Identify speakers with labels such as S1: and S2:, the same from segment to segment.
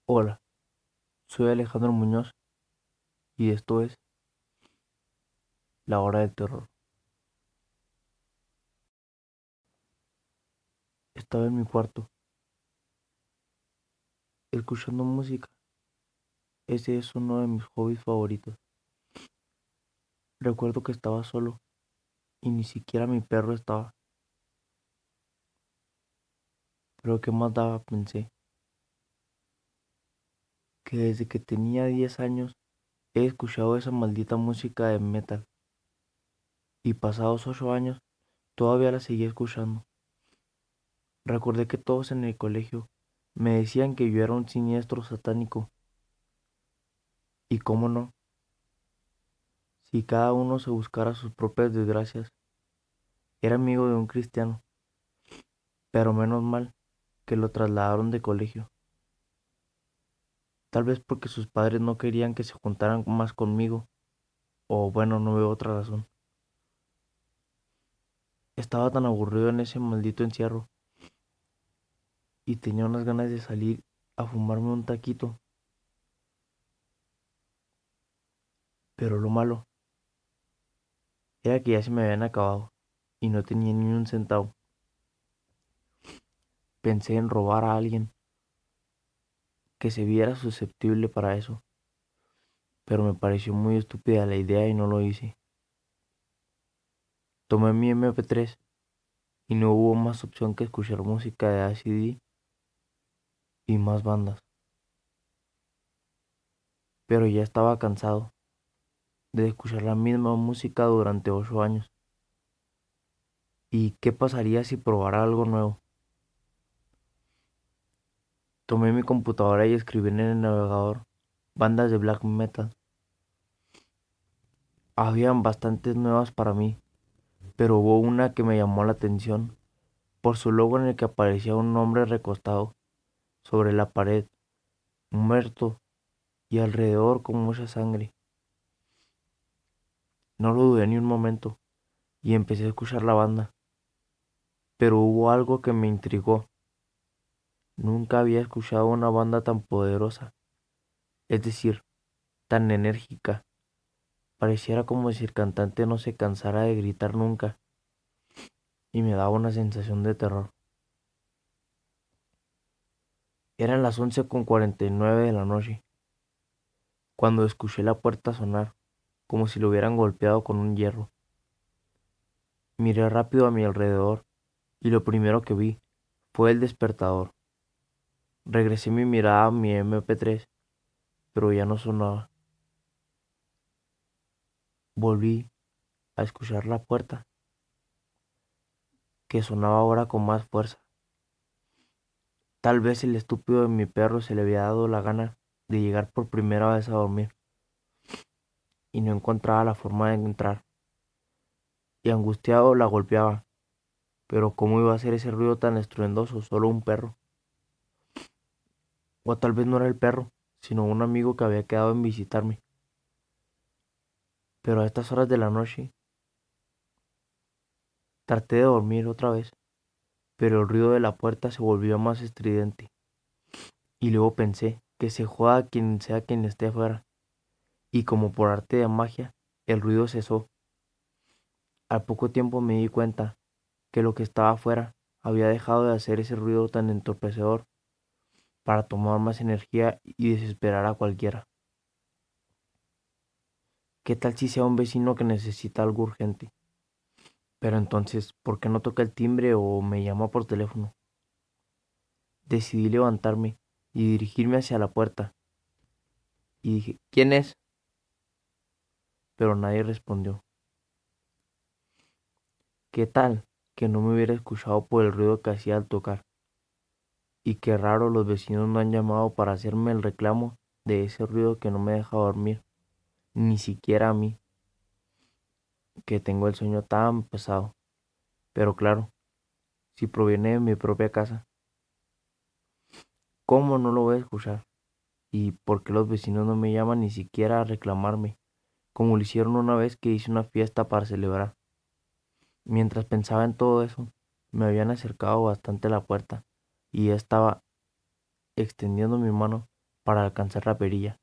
S1: Hola, soy Alejandro Muñoz y esto es La Hora del Terror. Estaba en mi cuarto, escuchando música. Ese es uno de mis hobbies favoritos. Recuerdo que estaba solo y ni siquiera mi perro estaba. Pero qué más daba, pensé, que desde que tenía 10 años he escuchado esa maldita música de metal y pasados 8 años todavía la seguía escuchando. Recordé que todos en el colegio me decían que yo era un siniestro satánico. Y cómo no, si cada uno se buscara sus propias desgracias. Era amigo de un cristiano, pero menos mal que lo trasladaron de colegio. Tal vez porque sus padres no querían que se juntaran más conmigo, o bueno, no veo otra razón. Estaba tan aburrido en ese maldito encierro y tenía unas ganas de salir a fumarme un taquito, pero lo malo era que ya se me habían acabado y no tenía ni un centavo. Pensé en robar a alguien que se viera susceptible para eso, pero me pareció muy estúpida la idea y no lo hice. Tomé mi MP3 y no hubo más opción que escuchar música de ACD y más bandas. Pero ya estaba cansado de escuchar la misma música durante 8 años. ¿Y qué pasaría si probara algo nuevo? Tomé mi computadora y escribí en el navegador bandas de black metal. Habían bastantes nuevas para mí, pero hubo una que me llamó la atención por su logo en el que aparecía un hombre recostado sobre la pared, muerto y alrededor con mucha sangre. No lo dudé ni un momento y empecé a escuchar la banda, pero hubo algo que me intrigó. Nunca había escuchado una banda tan poderosa, es decir, tan enérgica. Pareciera como si el cantante no se cansara de gritar nunca y me daba una sensación de terror. Eran las 11:49 de la noche, cuando escuché la puerta sonar, como si lo hubieran golpeado con un hierro. Miré rápido a mi alrededor y lo primero que vi fue el despertador. Regresé mi mirada a mi MP3, pero ya no sonaba. Volví a escuchar la puerta, que sonaba ahora con más fuerza. Tal vez el estúpido de mi perro se le había dado la gana de llegar por primera vez a dormir y no encontraba la forma de entrar, y angustiado la golpeaba. Pero ¿cómo iba a hacer ese ruido tan estruendoso solo un perro? O tal vez no era el perro, sino un amigo que había quedado en visitarme. Pero a estas horas de la noche traté de dormir otra vez, pero el ruido de la puerta se volvió más estridente. Y luego pensé que se joda quien sea quien esté afuera, y como por arte de magia, el ruido cesó. Al poco tiempo me di cuenta que lo que estaba afuera había dejado de hacer ese ruido tan entorpecedor para tomar más energía y desesperar a cualquiera. ¿Qué tal si sea un vecino que necesita algo urgente? Pero entonces, ¿por qué no toca el timbre o me llama por teléfono? Decidí levantarme y dirigirme hacia la puerta. Y dije, ¿quién es? Pero nadie respondió. ¿Qué tal que no me hubiera escuchado por el ruido que hacía al tocar? Y qué raro, los vecinos no han llamado para hacerme el reclamo de ese ruido que no me deja dormir, ni siquiera a mí, que tengo el sueño tan pesado. Pero claro, si proviene de mi propia casa, ¿cómo no lo voy a escuchar? ¿Y por qué los vecinos no me llaman ni siquiera a reclamarme, como lo hicieron una vez que hice una fiesta para celebrar? Mientras pensaba en todo eso, me habían acercado bastante a la puerta y ya estaba extendiendo mi mano para alcanzar la perilla,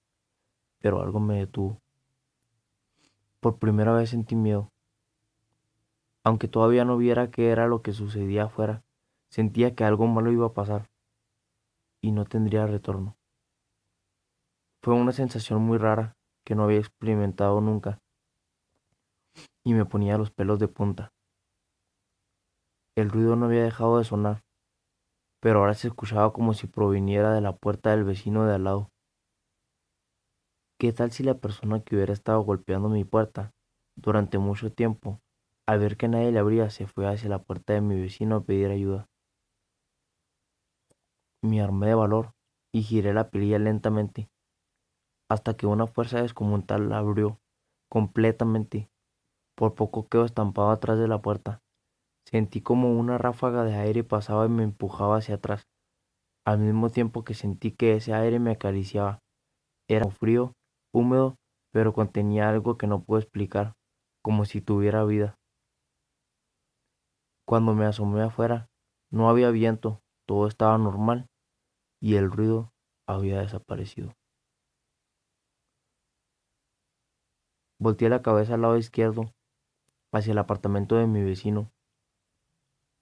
S1: pero algo me detuvo. Por primera vez sentí miedo. Aunque todavía no viera qué era lo que sucedía afuera, sentía que algo malo iba a pasar y no tendría retorno. Fue una sensación muy rara que no había experimentado nunca y me ponía los pelos de punta. El ruido no había dejado de sonar, pero ahora se escuchaba como si proviniera de la puerta del vecino de al lado. ¿Qué tal si la persona que hubiera estado golpeando mi puerta durante mucho tiempo, al ver que nadie le abría, se fue hacia la puerta de mi vecino a pedir ayuda? Me armé de valor y giré la perilla lentamente, hasta que una fuerza descomunal la abrió completamente. Por poco quedo estampado atrás de la puerta. Sentí como una ráfaga de aire pasaba y me empujaba hacia atrás, al mismo tiempo que sentí que ese aire me acariciaba. Era frío, húmedo, pero contenía algo que no puedo explicar, como si tuviera vida. Cuando me asomé afuera, no había viento, todo estaba normal y el ruido había desaparecido. Volteé la cabeza al lado izquierdo, hacia el apartamento de mi vecino,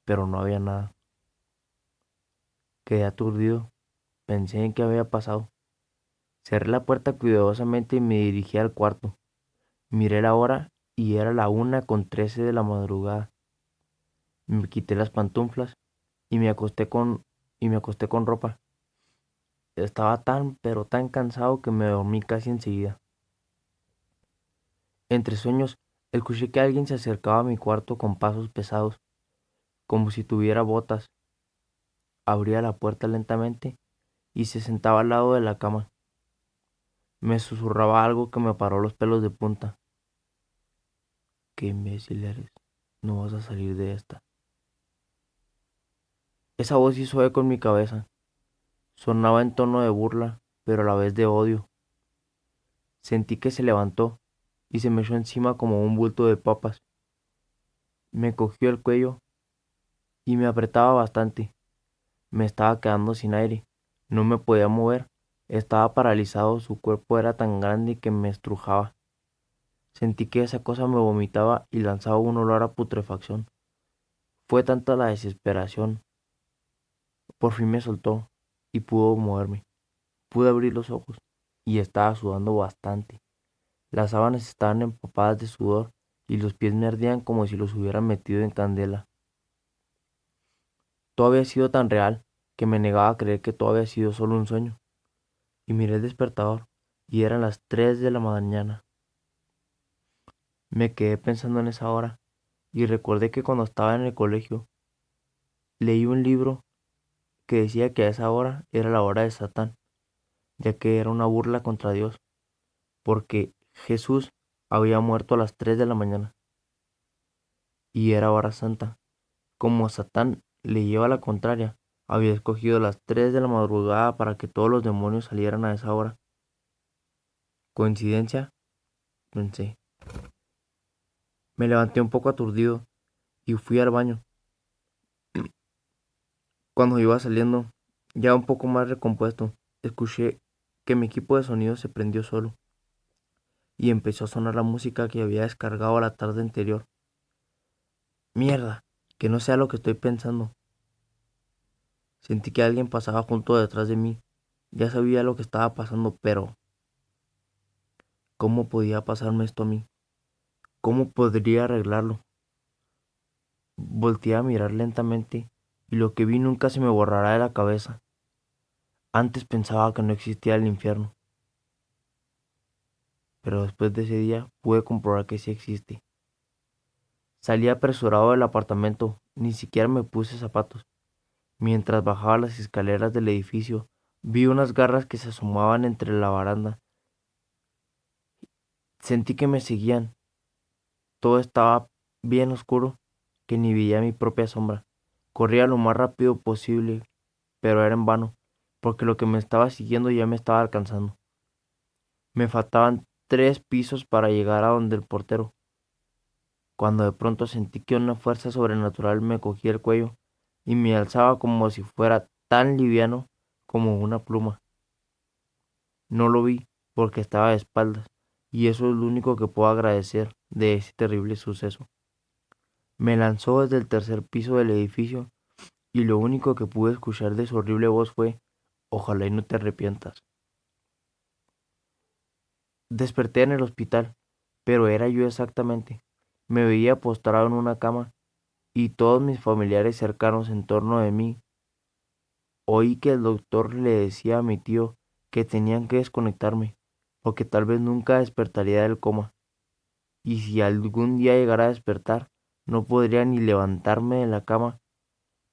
S1: pero no había nada. Quedé aturdido, pensé en qué había pasado. Cerré la puerta cuidadosamente y me dirigí al cuarto. Miré la hora y era la 1:13 de la madrugada. Me quité las pantuflas y me acosté con ropa. Estaba tan, pero tan cansado que me dormí casi enseguida. Entre sueños, escuché que alguien se acercaba a mi cuarto con pasos pesados, como si tuviera botas. Abría la puerta lentamente y se sentaba al lado de la cama. Me susurraba algo que me paró los pelos de punta. Qué imbécil eres. No vas a salir de esta. Esa voz hizo eco en mi cabeza. Sonaba en tono de burla, pero a la vez de odio. Sentí que se levantó y se me echó encima como un bulto de papas. Me cogió el cuello y me apretaba bastante. Me estaba quedando sin aire. No me podía mover. Estaba paralizado. Su cuerpo era tan grande que me estrujaba. Sentí que esa cosa me vomitaba y lanzaba un olor a putrefacción. Fue tanta la desesperación. Por fin me soltó y pudo moverme. Pude abrir los ojos y estaba sudando bastante. Las sábanas estaban empapadas de sudor y los pies me ardían como si los hubieran metido en candela. Todo había sido tan real que me negaba a creer que todo había sido solo un sueño. Y miré el despertador y eran las 3 de la mañana. Me quedé pensando en esa hora y recordé que cuando estaba en el colegio leí un libro que decía que a esa hora era la hora de Satán, ya que era una burla contra Dios, porque Jesús había muerto a las 3 de la mañana y era hora santa. Como Satán le lleva la contraria, había escogido las 3 de la madrugada para que todos los demonios salieran a esa hora. ¿Coincidencia? Pensé. Me levanté un poco aturdido y fui al baño. Cuando iba saliendo, ya un poco más recompuesto, escuché que mi equipo de sonido se prendió solo y empezó a sonar la música que había descargado la tarde anterior. Mierda, que no sea lo que estoy pensando. Sentí que alguien pasaba junto detrás de mí. Ya sabía lo que estaba pasando, pero ¿cómo podía pasarme esto a mí? ¿Cómo podría arreglarlo? Volteé a mirar lentamente y lo que vi nunca se me borrará de la cabeza. Antes pensaba que no existía el infierno, pero después de ese día pude comprobar que sí existe. Salí apresurado del apartamento, ni siquiera me puse zapatos. Mientras bajaba las escaleras del edificio, vi unas garras que se asomaban entre la baranda. Sentí que me seguían. Todo estaba bien oscuro que ni veía mi propia sombra. Corría lo más rápido posible, pero era en vano, porque lo que me estaba siguiendo ya me estaba alcanzando. Me faltaban 3 pisos para llegar a donde el portero, cuando de pronto sentí que una fuerza sobrenatural me cogía el cuello y me alzaba como si fuera tan liviano como una pluma. No lo vi porque estaba de espaldas, y eso es lo único que puedo agradecer de ese terrible suceso. Me lanzó desde el tercer piso del edificio y lo único que pude escuchar de su horrible voz fue: ojalá y no te arrepientas. Desperté en el hospital, pero era yo exactamente. Me veía postrado en una cama y todos mis familiares cercanos en torno de mí. Oí que el doctor le decía a mi tío que tenían que desconectarme, porque tal vez nunca despertaría del coma, y si algún día llegara a despertar, no podría ni levantarme de la cama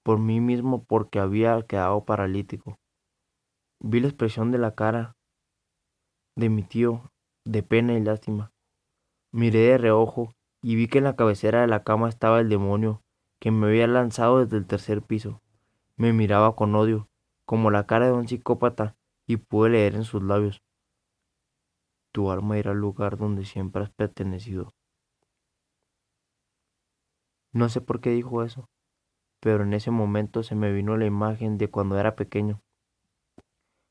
S1: por mí mismo porque había quedado paralítico. Vi la expresión de la cara de mi tío, de pena y lástima. Miré de reojo y vi que en la cabecera de la cama estaba el demonio que me había lanzado desde el tercer piso. Me miraba con odio, como la cara de un psicópata, y pude leer en sus labios: tu alma irá al lugar donde siempre has pertenecido. No sé por qué dijo eso, pero en ese momento se me vino la imagen de cuando era pequeño,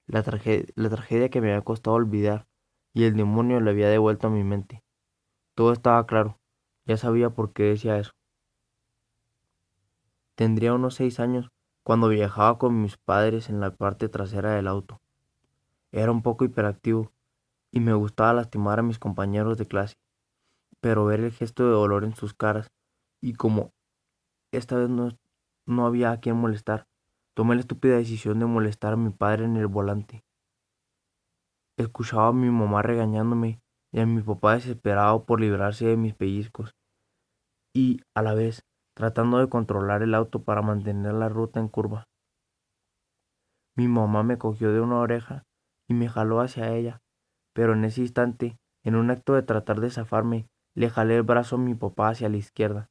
S1: la tragedia que me había costado olvidar, y el demonio le había devuelto a mi mente. Todo estaba claro, ya sabía por qué decía eso. Tendría unos 6 años cuando viajaba con mis padres en la parte trasera del auto. Era un poco hiperactivo y me gustaba lastimar a mis compañeros de clase, pero ver el gesto de dolor en sus caras y como esta vez no había a quien molestar, tomé la estúpida decisión de molestar a mi padre en el volante. Escuchaba a mi mamá regañándome y a mi papá desesperado por librarse de mis pellizcos y, a la vez, tratando de controlar el auto para mantener la ruta en curva. Mi mamá me cogió de una oreja y me jaló hacia ella, pero en ese instante, en un acto de tratar de zafarme, le jalé el brazo a mi papá hacia la izquierda.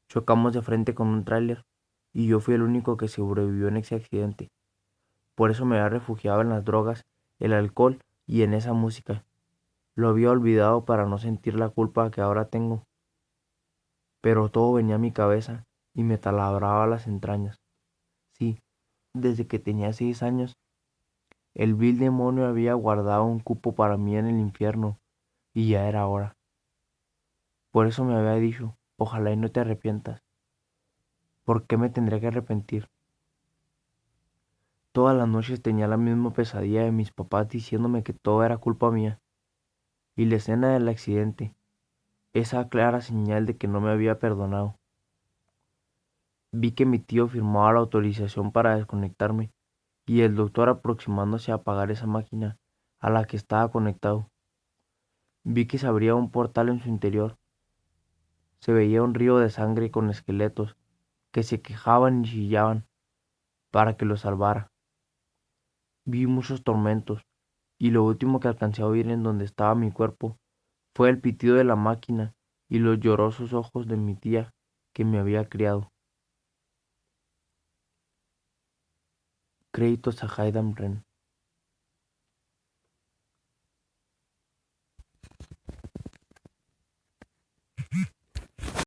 S1: Chocamos de frente con un tráiler y yo fui el único que sobrevivió en ese accidente. Por eso me había refugiado en las drogas, el alcohol y en esa música. Lo había olvidado para no sentir la culpa que ahora tengo, pero todo venía a mi cabeza y me taladraba las entrañas. Sí, desde que tenía 6 años, el vil demonio había guardado un cupo para mí en el infierno y ya era hora. Por eso me había dicho: ojalá y no te arrepientas. ¿Por qué me tendría que arrepentir? Todas las noches tenía la misma pesadilla de mis papás diciéndome que todo era culpa mía. Y la escena del accidente, esa clara señal de que no me había perdonado. Vi que mi tío firmaba la autorización para desconectarme y el doctor aproximándose a apagar esa máquina a la que estaba conectado. Vi que se abría un portal en su interior. Se veía un río de sangre con esqueletos que se quejaban y chillaban para que lo salvara. Vi muchos tormentos y lo último que alcancé a oír en donde estaba mi cuerpo fue el pitido de la máquina y los llorosos ojos de mi tía que me había criado. Créditos a Hayden Wren.